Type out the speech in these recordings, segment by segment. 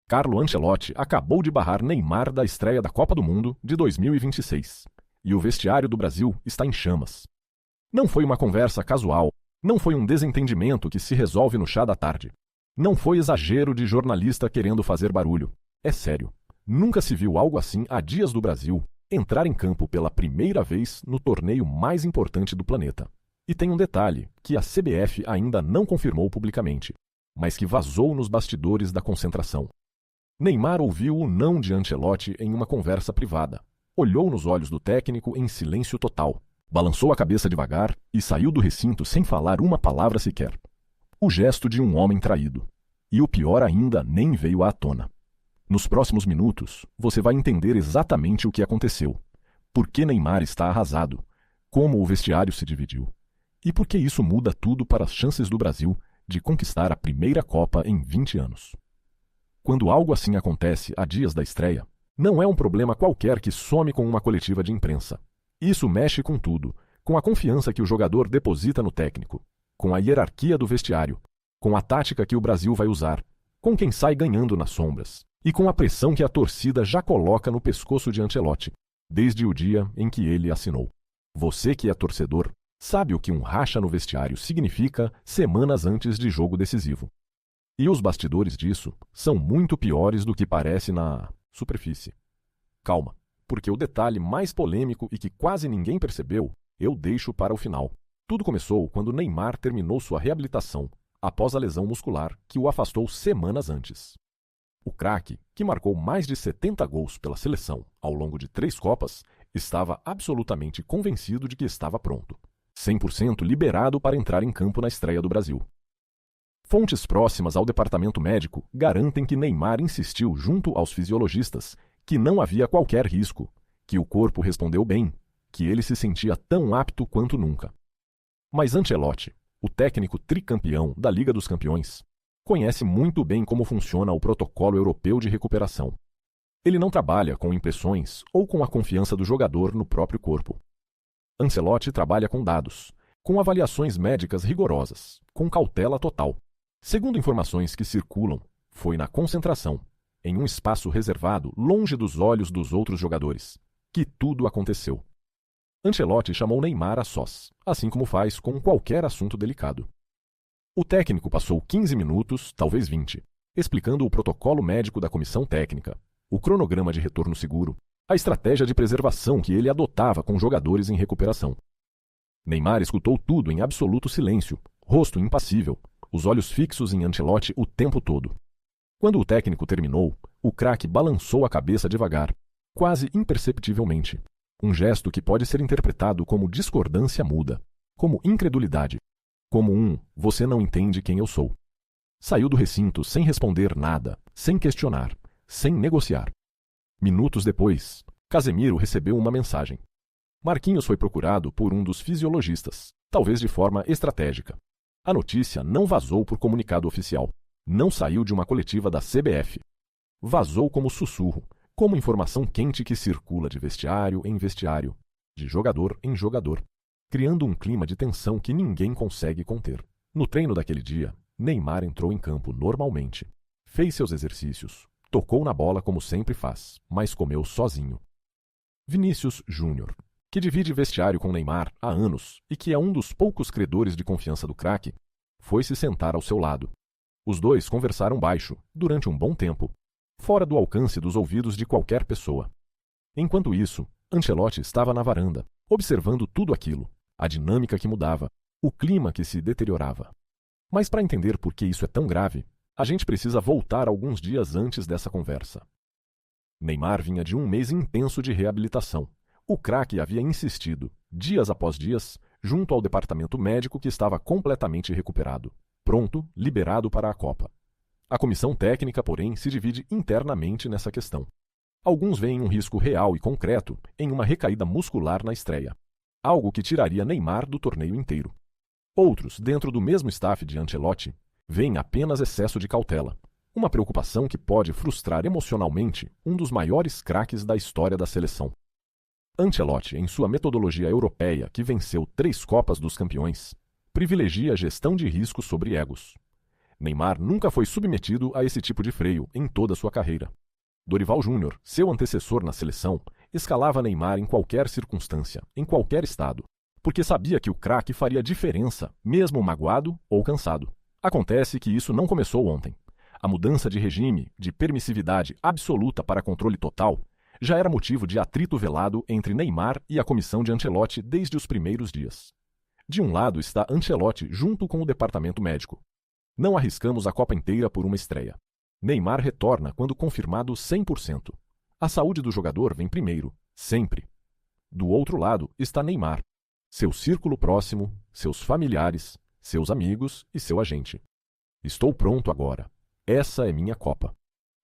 Carlo Ancelotti acabou de barrar Neymar da estreia da Copa do Mundo de 2026. E o vestiário do Brasil está em chamas. Não foi uma conversa casual, não foi um desentendimento que se resolve no chá da tarde. Não foi exagero de jornalista querendo fazer barulho. É sério, nunca se viu algo assim há dias do Brasil entrar em campo pela primeira vez no torneio mais importante do planeta. E tem um detalhe que a CBF ainda não confirmou publicamente, mas que vazou nos bastidores da concentração. Neymar ouviu o não de Ancelotti em uma conversa privada. Olhou nos olhos do técnico em silêncio total, balançou a cabeça devagar e saiu do recinto sem falar uma palavra sequer. O gesto de um homem traído. E o pior ainda nem veio à tona. Nos próximos minutos, você vai entender exatamente o que aconteceu, por que Neymar está arrasado, como o vestiário se dividiu, e por que isso muda tudo para as chances do Brasil de conquistar a primeira Copa em 20 anos. Quando algo assim acontece há dias da estreia, não é um problema qualquer que some com uma coletiva de imprensa. Isso mexe com tudo, com a confiança que o jogador deposita no técnico, com a hierarquia do vestiário, com a tática que o Brasil vai usar, com quem sai ganhando nas sombras e com a pressão que a torcida já coloca no pescoço de Ancelotti, desde o dia em que ele assinou. Você que é torcedor, sabe o que um racha no vestiário significa semanas antes de jogo decisivo. E os bastidores disso são muito piores do que parece na superfície. Calma, porque o detalhe mais polêmico e que quase ninguém percebeu, eu deixo para o final. Tudo começou quando Neymar terminou sua reabilitação, após a lesão muscular que o afastou semanas antes. O craque, que marcou mais de 70 gols pela seleção ao longo de 3 Copas, estava absolutamente convencido de que estava pronto, 100% liberado para entrar em campo na estreia do Brasil. Fontes próximas ao departamento médico garantem que Neymar insistiu junto aos fisiologistas que não havia qualquer risco, que o corpo respondeu bem, que ele se sentia tão apto quanto nunca. Mas Ancelotti, o técnico tricampeão da Liga dos Campeões, conhece muito bem como funciona o protocolo europeu de recuperação. Ele não trabalha com impressões ou com a confiança do jogador no próprio corpo. Ancelotti trabalha com dados, com avaliações médicas rigorosas, com cautela total. Segundo informações que circulam, foi na concentração, em um espaço reservado longe dos olhos dos outros jogadores, que tudo aconteceu. Ancelotti chamou Neymar a sós, assim como faz com qualquer assunto delicado. O técnico passou 15 minutos, talvez 20, explicando o protocolo médico da comissão técnica, o cronograma de retorno seguro, a estratégia de preservação que ele adotava com jogadores em recuperação. Neymar escutou tudo em absoluto silêncio, rosto impassível, os olhos fixos em Ancelotti o tempo todo. Quando o técnico terminou, o craque balançou a cabeça devagar, quase imperceptivelmente. Um gesto que pode ser interpretado como discordância muda, como incredulidade, como você não entende quem eu sou. Saiu do recinto sem responder nada, sem questionar, sem negociar. Minutos depois, Casemiro recebeu uma mensagem. Marquinhos foi procurado por um dos fisiologistas, talvez de forma estratégica. A notícia não vazou por comunicado oficial, não saiu de uma coletiva da CBF. Vazou como sussurro, como informação quente que circula de vestiário em vestiário, de jogador em jogador, criando um clima de tensão que ninguém consegue conter. No treino daquele dia, Neymar entrou em campo normalmente, fez seus exercícios, tocou na bola como sempre faz, mas comeu sozinho. Vinícius Júnior, que divide vestiário com Neymar há anos e que é um dos poucos credores de confiança do craque, foi se sentar ao seu lado. Os dois conversaram baixo, durante um bom tempo, fora do alcance dos ouvidos de qualquer pessoa. Enquanto isso, Ancelotti estava na varanda, observando tudo aquilo, a dinâmica que mudava, o clima que se deteriorava. Mas para entender por que isso é tão grave, a gente precisa voltar alguns dias antes dessa conversa. Neymar vinha de um mês intenso de reabilitação. O craque havia insistido, dias após dias, junto ao departamento médico que estava completamente recuperado, pronto, liberado para a Copa. A comissão técnica, porém, se divide internamente nessa questão. Alguns veem um risco real e concreto em uma recaída muscular na estreia, algo que tiraria Neymar do torneio inteiro. Outros, dentro do mesmo staff de Ancelotti, veem apenas excesso de cautela, uma preocupação que pode frustrar emocionalmente um dos maiores craques da história da seleção. Ancelotti, em sua metodologia europeia que venceu 3 Copas dos Campeões, privilegia a gestão de riscos sobre egos. Neymar nunca foi submetido a esse tipo de freio em toda sua carreira. Dorival Júnior, seu antecessor na seleção, escalava Neymar em qualquer circunstância, em qualquer estado, porque sabia que o craque faria diferença, mesmo magoado ou cansado. Acontece que isso não começou ontem. A mudança de regime, de permissividade absoluta para controle total, já era motivo de atrito velado entre Neymar e a comissão de Ancelotti desde os primeiros dias. De um lado está Ancelotti junto com o departamento médico. Não arriscamos a Copa inteira por uma estreia. Neymar retorna quando confirmado 100%. A saúde do jogador vem primeiro, sempre. Do outro lado está Neymar, seu círculo próximo, seus familiares, seus amigos e seu agente. Estou pronto agora. Essa é minha Copa.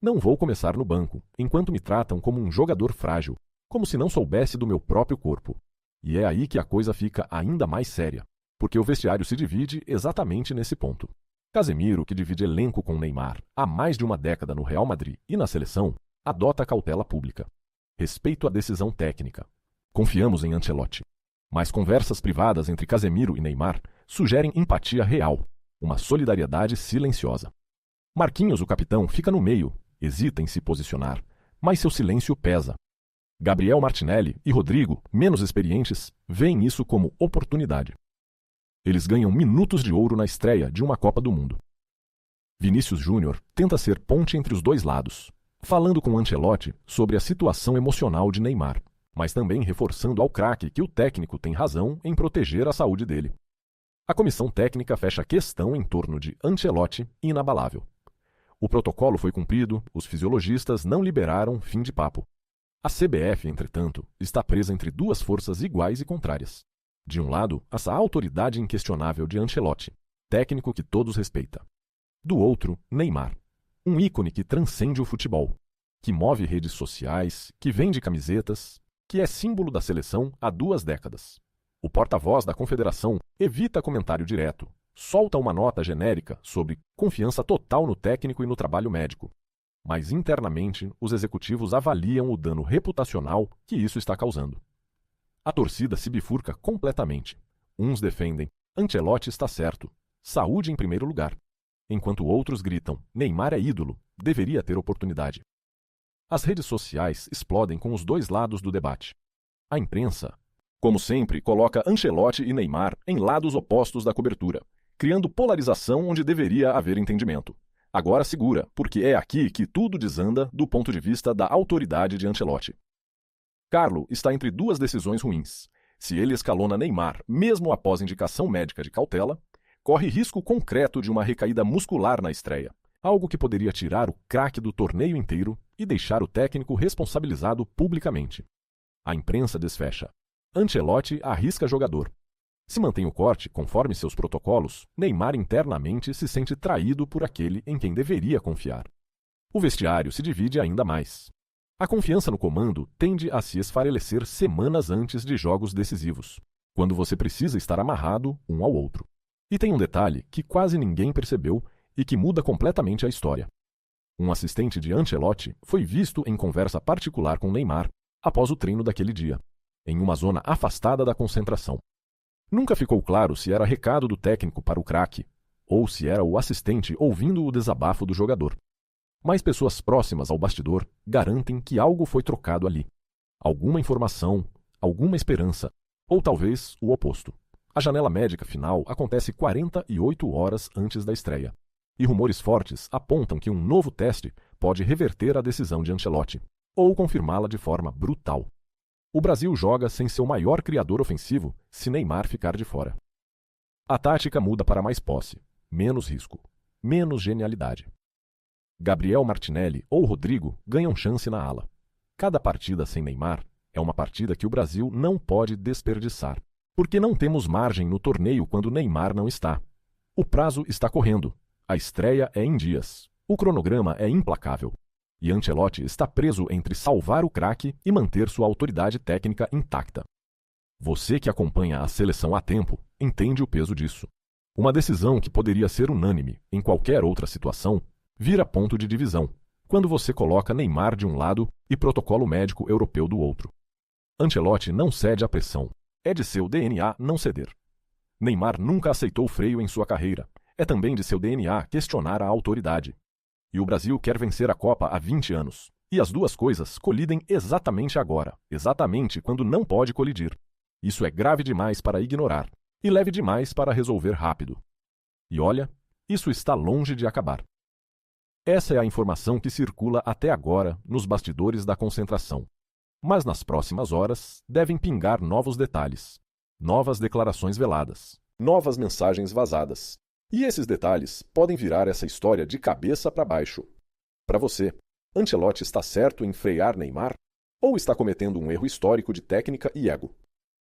Não vou começar no banco, enquanto me tratam como um jogador frágil, como se não soubesse do meu próprio corpo. E é aí que a coisa fica ainda mais séria, porque o vestiário se divide exatamente nesse ponto. Casemiro, que divide elenco com Neymar há mais de uma década no Real Madrid e na seleção, adota cautela pública. Respeito à decisão técnica. Confiamos em Ancelotti. Mas conversas privadas entre Casemiro e Neymar sugerem empatia real, uma solidariedade silenciosa. Marquinhos, o capitão, fica no meio, hesita em se posicionar, mas seu silêncio pesa. Gabriel Martinelli e Rodrigo, menos experientes, veem isso como oportunidade. Eles ganham minutos de ouro na estreia de uma Copa do Mundo. Vinícius Júnior tenta ser ponte entre os dois lados, falando com Ancelotti sobre a situação emocional de Neymar, mas também reforçando ao craque que o técnico tem razão em proteger a saúde dele. A comissão técnica fecha a questão em torno de Ancelotti inabalável. O protocolo foi cumprido, os fisiologistas não liberaram fim de papo. A CBF, entretanto, está presa entre duas forças iguais e contrárias. De um lado, essa autoridade inquestionável de Ancelotti, técnico que todos respeitam. Do outro, Neymar, um ícone que transcende o futebol, que move redes sociais, que vende camisetas, que é símbolo da seleção há 2 décadas. O porta-voz da confederação evita comentário direto, solta uma nota genérica sobre confiança total no técnico e no trabalho médico. Mas internamente, os executivos avaliam o dano reputacional que isso está causando. A torcida se bifurca completamente. Uns defendem, Ancelotti está certo, saúde em primeiro lugar, enquanto outros gritam, Neymar é ídolo, deveria ter oportunidade. As redes sociais explodem com os dois lados do debate. A imprensa, como sempre, coloca Ancelotti e Neymar em lados opostos da cobertura, criando polarização onde deveria haver entendimento. Agora segura, porque é aqui que tudo desanda do ponto de vista da autoridade de Ancelotti. Carlo está entre 2 decisões ruins. Se ele escalona Neymar, mesmo após indicação médica de cautela, corre risco concreto de uma recaída muscular na estreia, algo que poderia tirar o craque do torneio inteiro e deixar o técnico responsabilizado publicamente. A imprensa desfecha. Ancelotti arrisca jogador. Se mantém o corte, conforme seus protocolos, Neymar internamente se sente traído por aquele em quem deveria confiar. O vestiário se divide ainda mais. A confiança no comando tende a se esfarelecer semanas antes de jogos decisivos, quando você precisa estar amarrado um ao outro. E tem um detalhe que quase ninguém percebeu e que muda completamente a história. Um assistente de Ancelotti foi visto em conversa particular com Neymar após o treino daquele dia, em uma zona afastada da concentração. Nunca ficou claro se era recado do técnico para o craque ou se era o assistente ouvindo o desabafo do jogador. Mas pessoas próximas ao bastidor garantem que algo foi trocado ali. Alguma informação, alguma esperança, ou talvez o oposto. A janela médica final acontece 48 horas antes da estreia, e rumores fortes apontam que um novo teste pode reverter a decisão de Ancelotti, ou confirmá-la de forma brutal. O Brasil joga sem seu maior criador ofensivo se Neymar ficar de fora. A tática muda para mais posse, menos risco, menos genialidade. Gabriel Martinelli ou Rodrigo ganham chance na ala. Cada partida sem Neymar é uma partida que o Brasil não pode desperdiçar, porque não temos margem no torneio quando Neymar não está. O prazo está correndo, a estreia é em dias, o cronograma é implacável. E Ancelotti está preso entre salvar o craque e manter sua autoridade técnica intacta. Você que acompanha a seleção há tempo entende o peso disso. Uma decisão que poderia ser unânime em qualquer outra situação vira ponto de divisão, quando você coloca Neymar de um lado e protocolo médico europeu do outro. Ancelotti não cede à pressão. É de seu DNA não ceder. Neymar nunca aceitou freio em sua carreira. É também de seu DNA questionar a autoridade. E o Brasil quer vencer a Copa há 20 anos. E as duas coisas colidem exatamente agora, exatamente quando não pode colidir. Isso é grave demais para ignorar e leve demais para resolver rápido. E olha, isso está longe de acabar. Essa é a informação que circula até agora nos bastidores da concentração. Mas nas próximas horas devem pingar novos detalhes, novas declarações veladas, novas mensagens vazadas. E esses detalhes podem virar essa história de cabeça para baixo. Para você, Ancelotti está certo em frear Neymar? Ou está cometendo um erro histórico de técnica e ego?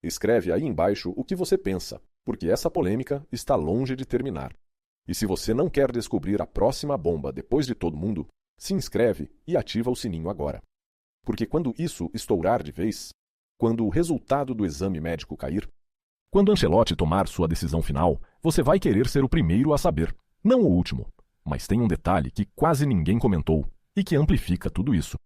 Escreve aí embaixo o que você pensa, porque essa polêmica está longe de terminar. E se você não quer descobrir a próxima bomba depois de todo mundo, se inscreve e ativa o sininho agora. Porque quando isso estourar de vez, quando o resultado do exame médico cair, quando Ancelotti tomar sua decisão final, você vai querer ser o primeiro a saber, não o último. Mas tem um detalhe que quase ninguém comentou e que amplifica tudo isso.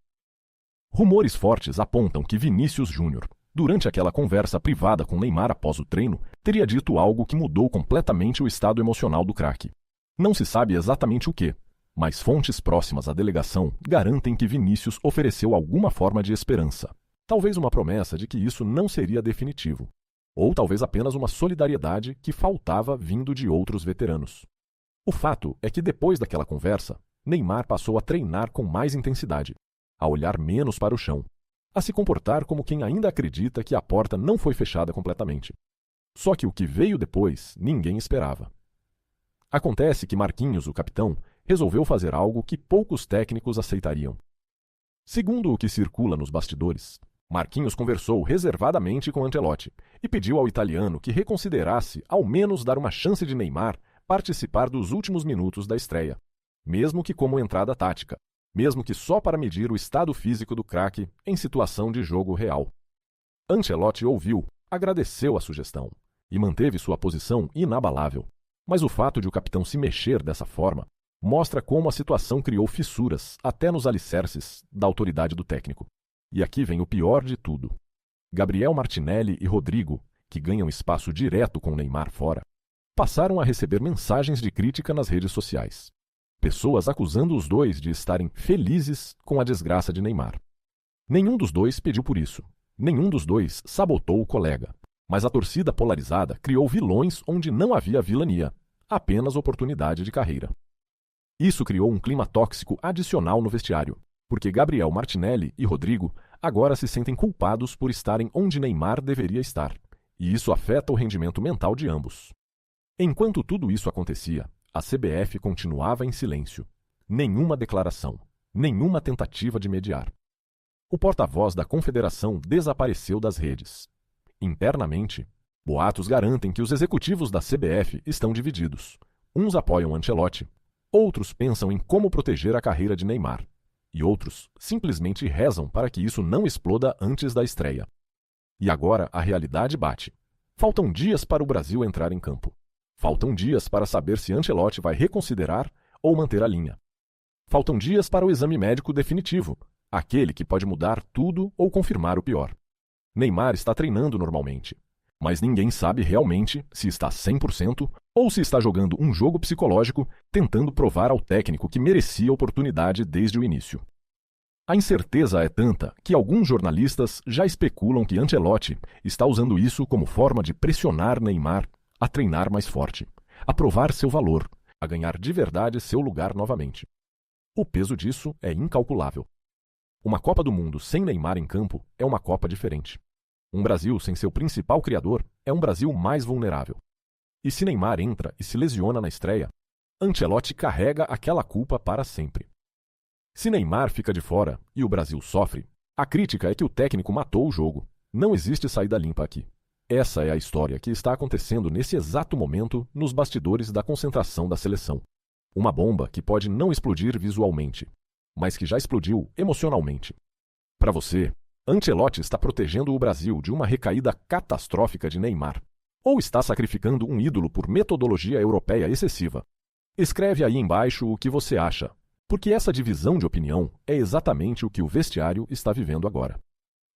Rumores fortes apontam que Vinícius Júnior, durante aquela conversa privada com Neymar após o treino, teria dito algo que mudou completamente o estado emocional do craque. Não se sabe exatamente o que, mas fontes próximas à delegação garantem que Vinícius ofereceu alguma forma de esperança. Talvez uma promessa de que isso não seria definitivo. Ou talvez apenas uma solidariedade que faltava vindo de outros veteranos. O fato é que depois daquela conversa, Neymar passou a treinar com mais intensidade, a olhar menos para o chão, a se comportar como quem ainda acredita que a porta não foi fechada completamente. Só que o que veio depois, ninguém esperava. Acontece que Marquinhos, o capitão, resolveu fazer algo que poucos técnicos aceitariam. Segundo o que circula nos bastidores, Marquinhos conversou reservadamente com Ancelotti e pediu ao italiano que reconsiderasse ao menos dar uma chance de Neymar participar dos últimos minutos da estreia, mesmo que como entrada tática, mesmo que só para medir o estado físico do craque em situação de jogo real. Ancelotti ouviu, agradeceu a sugestão e manteve sua posição inabalável. Mas o fato de o capitão se mexer dessa forma mostra como a situação criou fissuras até nos alicerces da autoridade do técnico. E aqui vem o pior de tudo. Gabriel Martinelli e Rodrigo, que ganham espaço direto com Neymar fora, passaram a receber mensagens de crítica nas redes sociais. Pessoas acusando os dois de estarem felizes com a desgraça de Neymar. Nenhum dos dois pediu por isso. Nenhum dos dois sabotou o colega. Mas a torcida polarizada criou vilões onde não havia vilania, apenas oportunidade de carreira. Isso criou um clima tóxico adicional no vestiário, porque Gabriel Martinelli e Rodrigo agora se sentem culpados por estarem onde Neymar deveria estar, e isso afeta o rendimento mental de ambos. Enquanto tudo isso acontecia, a CBF continuava em silêncio. Nenhuma declaração, nenhuma tentativa de mediar. O porta-voz da confederação desapareceu das redes. Internamente, boatos garantem que os executivos da CBF estão divididos. Uns apoiam Ancelotti, outros pensam em como proteger a carreira de Neymar, e outros simplesmente rezam para que isso não exploda antes da estreia. E agora a realidade bate. Faltam dias para o Brasil entrar em campo. Faltam dias para saber se Ancelotti vai reconsiderar ou manter a linha. Faltam dias para o exame médico definitivo, aquele que pode mudar tudo ou confirmar o pior. Neymar está treinando normalmente, mas ninguém sabe realmente se está 100% ou se está jogando um jogo psicológico tentando provar ao técnico que merecia a oportunidade desde o início. A incerteza é tanta que alguns jornalistas já especulam que Ancelotti está usando isso como forma de pressionar Neymar a treinar mais forte, a provar seu valor, a ganhar de verdade seu lugar novamente. O peso disso é incalculável. Uma Copa do Mundo sem Neymar em campo é uma Copa diferente. Um Brasil sem seu principal criador é um Brasil mais vulnerável. E se Neymar entra e se lesiona na estreia, Ancelotti carrega aquela culpa para sempre. Se Neymar fica de fora e o Brasil sofre, a crítica é que o técnico matou o jogo. Não existe saída limpa aqui. Essa é a história que está acontecendo nesse exato momento nos bastidores da concentração da seleção. Uma bomba que pode não explodir visualmente, mas que já explodiu emocionalmente. Para você, Ancelotti está protegendo o Brasil de uma recaída catastrófica de Neymar, ou está sacrificando um ídolo por metodologia europeia excessiva? Escreve aí embaixo o que você acha, porque essa divisão de opinião é exatamente o que o vestiário está vivendo agora.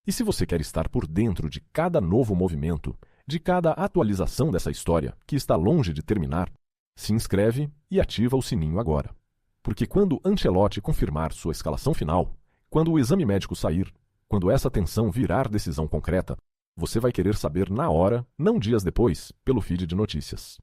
E se você quer estar por dentro de cada novo movimento, de cada atualização dessa história, que está longe de terminar, Se inscreve e ativa o sininho agora. Porque quando Ancelotti confirmar sua escalação final, quando o exame médico sair, quando essa tensão virar decisão concreta, você vai querer saber na hora, não dias depois, pelo feed de notícias.